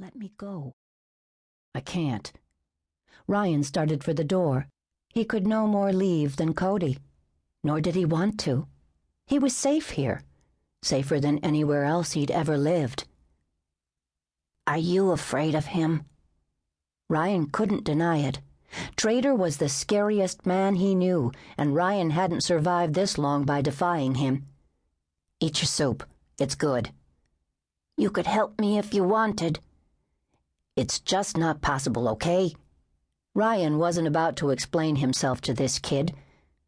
Let me go. I can't. Ryan started for the door. He could no more leave than Cody. Nor did he want to. He was safe here. Safer than anywhere else he'd ever lived. Are you afraid of him? Ryan couldn't deny it. Trader was the scariest man he knew, and Ryan hadn't survived this long by defying him. Eat your soup. It's good. You could help me if you wanted. It's just not possible, okay? Ryan wasn't about to explain himself to this kid,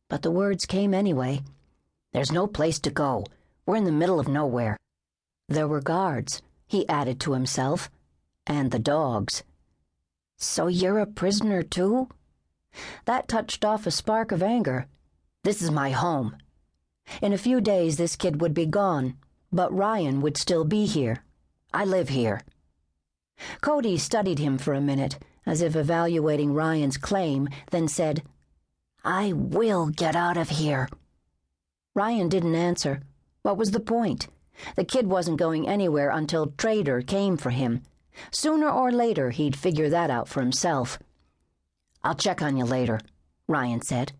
but the words came anyway. There's no place to go. We're in the middle of nowhere. There were guards, he added to himself, and the dogs. So you're a prisoner too? That touched off a spark of anger. This is my home. In a few days this kid would be gone, but Ryan would still be here. I live here. Cody studied him for a minute, as if evaluating Ryan's claim, then said, I will get out of here. Ryan didn't answer. What was the point? The kid wasn't going anywhere until Trader came for him. Sooner or later, he'd figure that out for himself. I'll check on you later, Ryan said.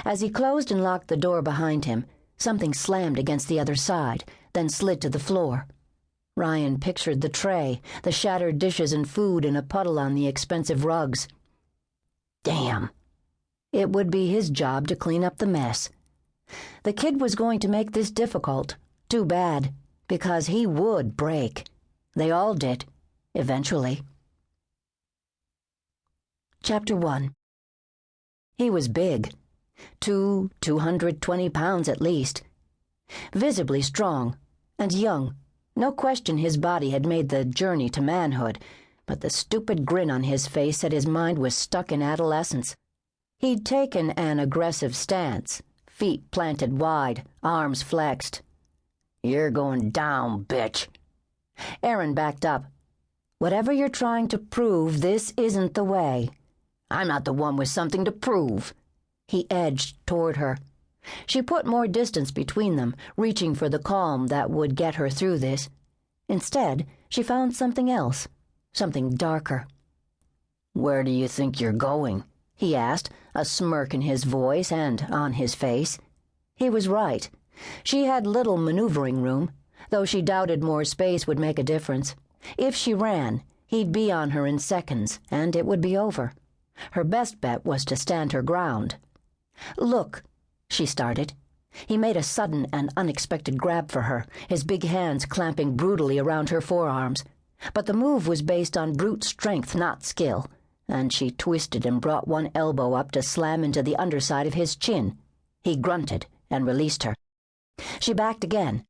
As he closed and locked the door behind him, something slammed against the other side, then slid to the floor. Ryan pictured the tray, the shattered dishes and food in a puddle on the expensive rugs. Damn. It would be his job to clean up the mess. The kid was going to make this difficult. Too bad, because he would break. They all did, eventually. Chapter 1. He was big. 220 pounds at least. Visibly strong, and young. No question his body had made the journey to manhood, but the stupid grin on his face said his mind was stuck in adolescence. He'd taken an aggressive stance, feet planted wide, arms flexed. You're going down, bitch. Erin backed up. Whatever you're trying to prove, this isn't the way. I'm not the one with something to prove. He edged toward her. She put more distance between them, reaching for the calm that would get her through this. Instead, she found something else, something darker. Where do you think you're going? He asked, a smirk in his voice and on his face. He was right. She had little maneuvering room, though she doubted more space would make a difference. If she ran, he'd be on her in seconds, and it would be over. Her best bet was to stand her ground. Look, she started. He made a sudden and unexpected grab for her, his big hands clamping brutally around her forearms. But the move was based on brute strength, not skill, and she twisted and brought one elbow up to slam into the underside of his chin. He grunted and released her. She backed again.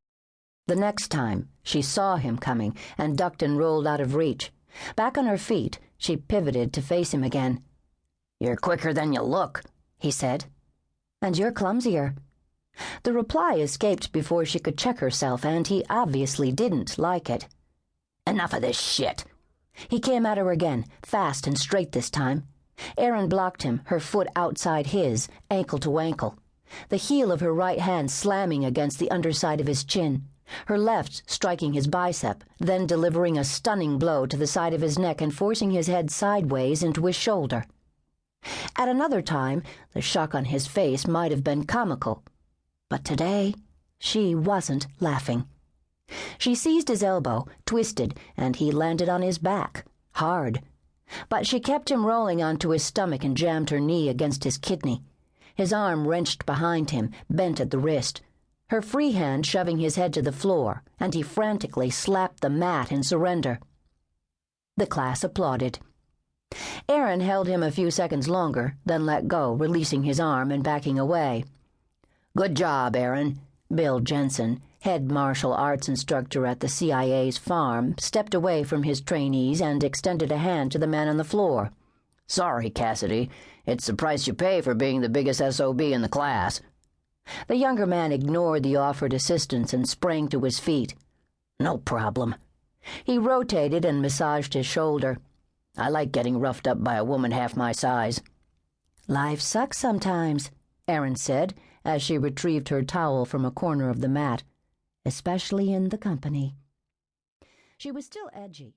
The next time, she saw him coming and ducked and rolled out of reach. Back on her feet, she pivoted to face him again. You're quicker than you look, he said. And you're clumsier. The reply escaped before she could check herself, and he obviously didn't like it. Enough of this shit. He came at her again, fast and straight this time. Erin blocked him, her foot outside his, ankle to ankle. The heel of her right hand slamming against the underside of his chin, her left striking his bicep, then delivering a stunning blow to the side of his neck and forcing his head sideways into his shoulder. At another time, the shock on his face might have been comical. But today, she wasn't laughing. She seized his elbow, twisted, and he landed on his back, hard. But she kept him rolling onto his stomach and jammed her knee against his kidney. His arm wrenched behind him, bent at the wrist, her free hand shoving his head to the floor, and he frantically slapped the mat in surrender. The class applauded. Erin held him a few seconds longer, then let go, releasing his arm and backing away. Good job, Erin. Bill Jensen, head martial arts instructor at the CIA's farm, stepped away from his trainees and extended a hand to the man on the floor. Sorry, Cassidy. It's the price you pay for being the biggest SOB in the class. The younger man ignored the offered assistance and sprang to his feet. No problem. He rotated and massaged his shoulder. I like getting roughed up by a woman half my size. Life sucks sometimes, Erin said, as she retrieved her towel from a corner of the mat, especially in the company. She was still edgy.